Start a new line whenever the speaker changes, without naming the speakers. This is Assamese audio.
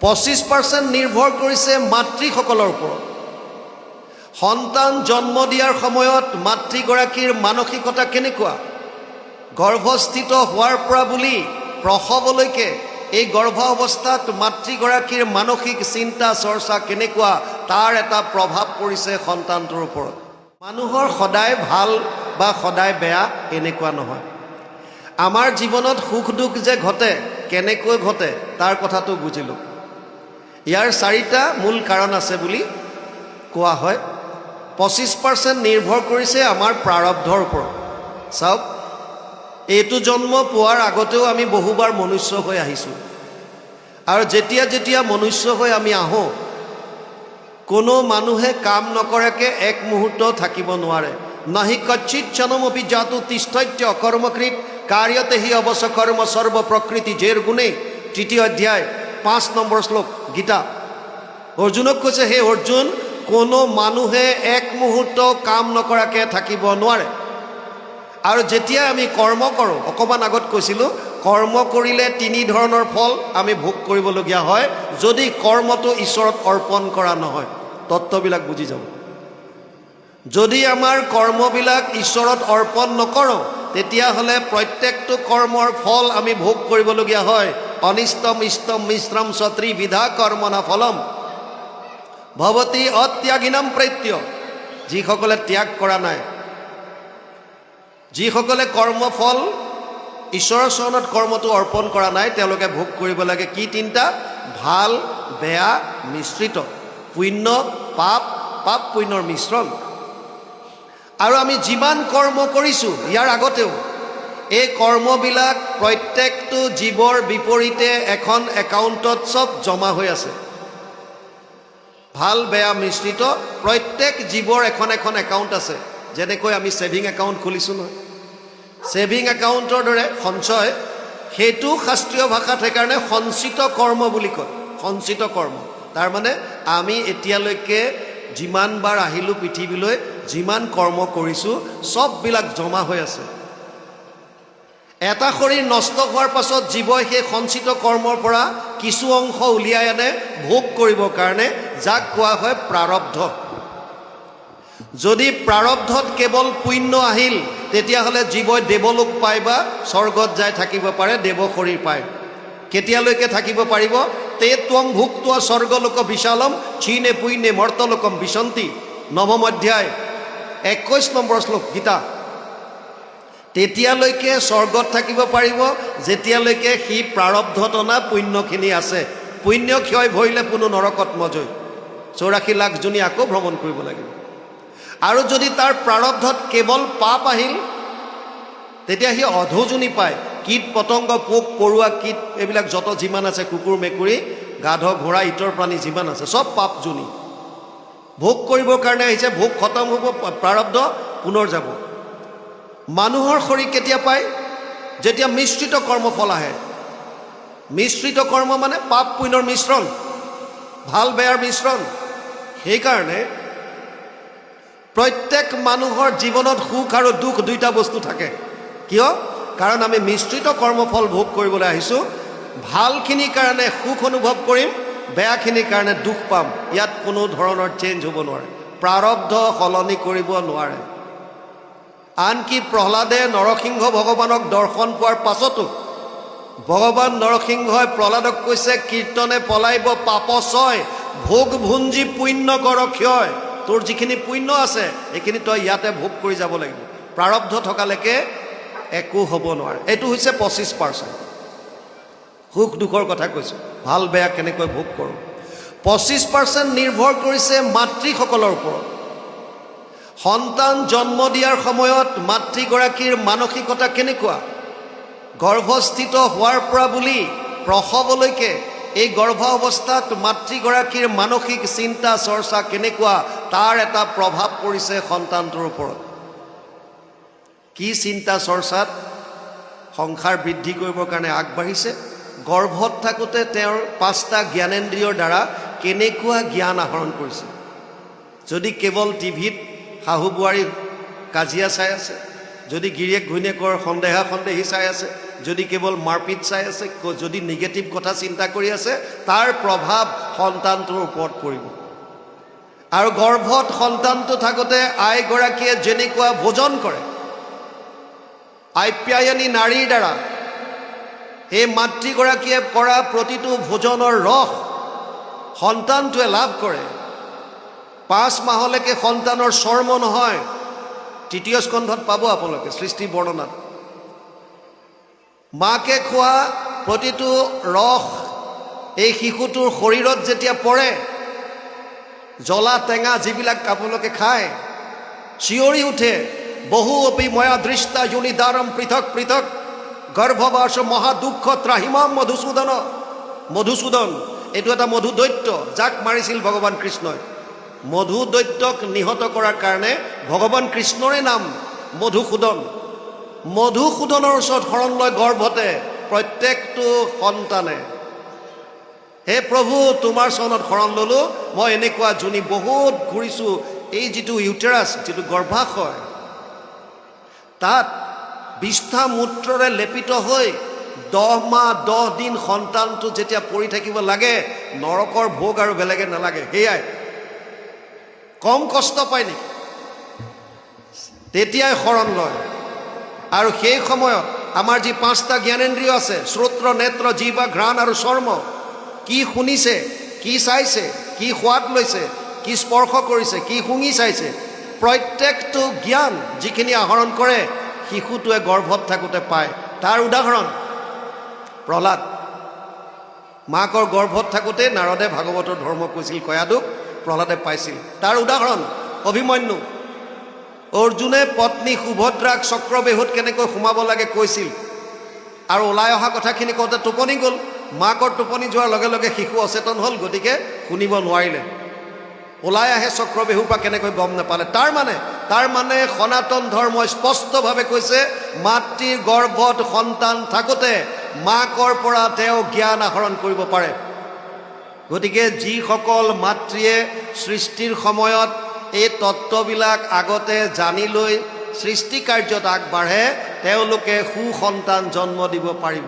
25% নিৰ্ভৰ কৰিছে মাতৃসকলৰ ওপৰত। সন্তান জন্ম দিয়াৰ সময়ত মাতৃগৰাকীৰ মানসিকতা কেনেকুৱা, গৰ্ভস্থিত হোৱাৰ পৰা বুলি প্ৰসৱলৈকে এই গৰ্ভাৱস্থাত মাতৃগৰাকীৰ মানসিক চিন্তা চৰ্চা কেনেকুৱা, তাৰ এটা প্ৰভাৱ পৰিছে সন্তানটোৰ ওপৰত। মানুহৰ সদায় ভাল বা সদায় বেয়া এনেকুৱা নহয়। আমাৰ জীৱনত সুখ দুখ যে ঘটে, কেনেকৈ ঘটে তাৰ কথাটো বুজিলোঁ। ইয়াৰ 4টা মূল কাৰণ আছে বুলি কোৱা হয়। 25% নিৰ্ভৰ কৰিছে আমাৰ প্ৰাৰব্ধৰ ওপৰত। চাওক, এইটো জন্ম পোৱাৰ আগতেও আমি বহুবাৰ মনুষ্য হৈ আহিছোঁ, আৰু যেতিয়া যেতিয়া মনুষ্য হৈ আমি আহোঁ, কোনো মানুহে কাম নকৰাকৈ এক মুহূৰ্ত থাকিব নোৱাৰে। নাহি কচ্চিৎ ক্ষণমপি জাতু তিষ্ঠত্য কৰ্মকৃত কাৰ্যতে হি অৱশ্য কৰ্ম সৰ্ব প্ৰকৃতি জেৰ গুণে। 3য় অধ্যায় 5 নম্বৰ শ্লোক গীতা। অৰ্জুনক কৈছে, হে অৰ্জুন, কোনো মানুহে এক মুহূৰ্ত কাম নকৰাকৈ থাকিব নোৱাৰে। আৰু যেতিয়া আমি কৰ্ম কৰোঁ, অকণমান আগত কৈছিলোঁ, কৰ্ম কৰিলে 3 ধৰণৰ ফল আমি ভোগ কৰিবলগীয়া হয়, যদি কৰ্মটো ঈশ্বৰত অৰ্পণ কৰা নহয়। তত্ত্ববিলাক বুজি যাব। যদি আমাৰ কৰ্মবিলাক ঈশ্বৰত অৰ্পণ নকৰোঁ, তেতিয়াহ'লে প্ৰত্যেকটো কৰ্মৰ ফল আমি ভোগ কৰিবলগীয়া হয়। অনিষ্টম ইষ্টম মিশ্ৰম ত্ৰিবিধা কৰ্মনা ফলম ভৱতি অত্যাগিনাম প্ৰত্য। যিসকলে ত্যাগ কৰা নাই, যিসকলে কৰ্মফল ঈশ্বৰৰ চৰণত কৰ্মটো অৰ্পণ কৰা নাই, তেওঁলোকে ভোগ কৰিব লাগে কি 3টা? ভাল বেয়া মিশ্ৰিত, পুণ্য পাপ, পাপ পুণ্যৰ মিশ্ৰণ। আৰু আমি যিমান কৰ্ম কৰিছোঁ ইয়াৰ আগতেও, এই কৰ্মবিলাক প্ৰত্যেকটো জীৱৰ বিপৰীতে এখন একাউণ্টত চব জমা হৈ আছে। ভাল বেয়া মিশ্ৰিত প্ৰত্যেক জীৱৰ এখন এখন একাউণ্ট আছে। যেনেকৈ আমি ছেভিং একাউণ্ট খুলিছোঁ নহয়, ছেভিং একাউণ্টৰ দৰে সঞ্চয়, সেইটো শাস্ত্ৰীয় ভাষাত সেইকাৰণে সঞ্চিত কৰ্ম বুলি কয়। সঞ্চিত কৰ্ম তাৰমানে আমি এতিয়ালৈকে যিমানবাৰ আহিলোঁ পৃথিৱীলৈ, যিমান কৰ্ম কৰিছোঁ চববিলাক জমা হৈ আছে। এটা শৰীৰ নষ্ট হোৱাৰ পাছত জীৱই সেই সঞ্চিত কৰ্মৰ পৰা কিছু অংশ উলিয়াই আনে ভোগ কৰিবৰ কাৰণে, যাক কোৱা হয় প্ৰাৰব্ধ। যদি প্ৰাৰব্ধত কেৱল পুণ্য আহিল, তেতিয়াহ'লে জীৱই দেৱলোক পায় বা স্বৰ্গত যাই থাকিব পাৰে, দেৱ শৰীৰ পায়। কেতিয়ালৈকে থাকিব পাৰিব? তে ত্বং ভুক্ত্বা স্বৰ্গলোক বিশালম ক্ষীণে পুণ্যে মৰ্তলোকম বিশন্তি। 9ম অধ্যায় 21 নম্বৰ শ্লোক গীতা। তেতিয়ালৈকে স্বৰ্গত থাকিব পাৰিব যেতিয়ালৈকে সি প্ৰাৰব্ধত অনা পুণ্যখিনি আছে। পুণ্য ক্ষয় ভৰিলে কোনো নৰকত মজয়। 84 লাখ জনী আকৌ ভ্ৰমণ কৰিব লাগিব। আৰু যদি তাৰ প্ৰাৰব্ধত কেৱল পাপ আহিল, তেতিয়া সি অধোজনী পায়। কীট পতংগ, পোক পৰুৱা, কীট এইবিলাক যত যিমান আছে, কুকুৰ মেকুৰী গাধ ঘোঁৰা ইতৰ প্ৰাণী যিমান আছে, চব পাপ জনী। ভোগ কৰিবৰ কাৰণে আহিছে, ভোগ খতম হ'ব, প্ৰাৰব্ধ পুনৰ যাব। মানুহৰ শৰীৰ কেতিয়া পায়? যেতিয়া মিশ্ৰিত কৰ্মফল আহে। মিশ্ৰিত কৰ্ম মানে পাপ পুণ্যৰ মিশ্ৰণ, ভাল বেয়াৰ মিশ্ৰণ। সেইকাৰণে প্ৰত্যেক মানুহৰ জীৱনত সুখ আৰু দুখ 2টা বস্তু থাকে। কিয়? কাৰণ আমি মিশ্ৰিত কৰ্মফল ভোগ কৰিবলৈ আহিছোঁ। ভালখিনিৰ কাৰণে সুখ অনুভৱ কৰিম, বেয়াখিনিৰ কাৰণে দুখ পাম। ইয়াত কোনো ধৰণৰ চেঞ্জ হ'ব নোৱাৰে, প্ৰাৰব্ধ সলনি কৰিব নোৱাৰে। আনকি প্ৰহ্লাদে নৰসিংহ ভগৱানক দৰ্শন পোৱাৰ পাছতো ভগৱান নৰসিংহই প্ৰহ্লাদক কৈছে, কীৰ্তনে পলাইব পাপ ছয়, ভোগ ভুঞ্জি পুণ্য কৰ ক্ষয়। তোৰ যিখিনি পুণ্য আছে সেইখিনি তই ইয়াতে ভোগ কৰি যাব লাগিব, প্ৰাৰব্ধ থকালৈকে একো হ'ব নোৱাৰে। এইটো হৈছে 25%। সুখ দুখৰ কথা কৈছোঁ, ভাল বেয়া কেনেকৈ ভোগ কৰোঁ। 25% নিৰ্ভৰ কৰিছে মাতৃসকলৰ ওপৰত। সন্তান জন্ম দিয়াৰ সময়ত মাতৃগৰাকীৰ মানসিকতা কেনেকুৱা, গৰ্ভস্থিত হোৱাৰ পৰা বুলি প্ৰসৱলৈকে এই গৰ্ভাৱস্থাত মাতৃগৰাকীৰ মানসিক চিন্তা চৰ্চা কেনেকুৱা, তাৰ এটা প্ৰভাৱ পৰিছে সন্তানটোৰ ওপৰত। কি চিন্তা চৰ্চাত সংসাৰ বৃদ্ধি কৰিবৰ কাৰণে আগবাঢ়িছে, গৰ্ভত থাকোঁতে তেওঁৰ 5টা জ্ঞানেন্দ্ৰিয়ৰ দ্বাৰা কেনেকুৱা জ্ঞান আহৰণ কৰিছে। যদি কেৱল টিভিত শাহু বোৱাৰী কাজিয়া চাই আছে, যদি গিৰিয়েক ঘৈণীয়েকৰ সন্দেহা সন্দেহী চাই আছে, যদি কেৱল মাৰপিট চাই আছে, যদি নিগেটিভ কথা চিন্তা কৰি আছে, তাৰ প্ৰভাৱ সন্তানটোৰ ওপৰত পৰিব। আৰু গৰ্ভত সন্তানটো থাকোঁতে আইগৰাকীয়ে যেনেকুৱা ভোজন কৰে, আপ্যায়নী নাৰীৰ দ্বাৰা এই মাতৃগৰাকীয়ে কৰা প্ৰতিটো ভোজনৰ ৰস সন্তানটোৱে লাভ কৰে। 5 মাহলৈকে সন্তানৰ চৰ্ম নহয়, 3য় স্কন্ধত পাব আপোনালোকে সৃষ্টি বৰ্ণনাত। মাকে খোৱা প্ৰতিটো ৰস এই শিশুটোৰ শৰীৰত যেতিয়া পৰে, জ্বলা টেঙা যিবিলাক আপোনালোকে খায়, চিঞৰি উঠে, বহু অপি ময়া দৃষ্টা যোনিদাৰম পৃথক পৃথক গৰ্ভবাস মহাদুঃখ ত্ৰাহিমাম মধুসূদন। মধুসূদন এইটো এটা মধু দৈত্য, যাক মাৰিছিল ভগৱান কৃষ্ণই। মধু দৈত্যক নিহত কৰাৰ কাৰণে ভগৱান কৃষ্ণৰে নাম মধুসূদন। মধুসূদনৰ ওচৰত শৰণ লয় গৰ্ভতে প্ৰত্যেকটো সন্তানে। হে প্ৰভু, তোমাৰ চৰণত শৰণ ল'লোঁ, মই এনেকুৱা যোনি বহুত ঘূৰিছোঁ, এই যিটো ইউটেৰাছ, যিটো গৰ্ভাশয়, তাত বিষ্ঠা মূত্ৰৰে লেপিত হৈ 10 মাহ 10 দিন সন্তানটো যেতিয়া পৰি থাকিব লাগে, নৰকৰ ভোগ আৰু বেলেগে নালাগে। সেয়াই কম কষ্ট পায় নেকি? তেতিয়াই শৰণ লয়। আৰু সেই সময়ত আমাৰ যি 5টা জ্ঞানেন্দ্ৰিয় আছে, শ্ৰোত্ৰ, নেত্ৰ, জিহ্বা, ঘ্ৰাণ আৰু চৰ্ম, কি শুনিছে, কি চাইছে, কি সোৱাদ লৈছে, কি স্পৰ্শ কৰিছে, কি শুঙি চাইছে, প্ৰত্যেকটো জ্ঞান যিখিনি আহৰণ কৰে শিশুটোৱে গৰ্ভত থাকোঁতে পায়। তাৰ উদাহৰণ প্ৰহ্লাদ। মাকৰ গৰ্ভত থাকোঁতে নাৰদে ভাগৱতৰ ধৰ্ম কৈছিল, কয়াদুক প্ৰহ্লাদে পাইছিল। তাৰ উদাহৰণ অভিমন্যু। অৰ্জুনে পত্নী সুভদ্ৰাক চক্ৰবেহুত কেনেকৈ সোমাব লাগে কৈছিল, আৰু ওলাই অহা কথাখিনি কওঁতে টোপনি গ'ল। মাকৰ টোপনি যোৱাৰ লগে লগে শিশু অচেতন হ'ল, গতিকে শুনিব নোৱাৰিলে। ওলাই আহে চক্ৰবেহুৰ পৰা, কেনেকৈ গম নাপালে। তাৰ মানে সনাতন ধৰ্মই স্পষ্টভাৱে কৈছে, মাতৃৰ গৰ্ভত সন্তান থাকোঁতে মাকৰ পৰা তেওঁ জ্ঞান আহৰণ কৰিব পাৰে। গতিকে যিসকল মাতৃয়ে সৃষ্টিৰ সময়ত এই তত্ত্ববিলাক আগতে জানি লৈ সৃষ্টি কাৰ্যত আগবাঢ়ে, তেওঁলোকে সুসন্তান জন্ম দিব পাৰিব।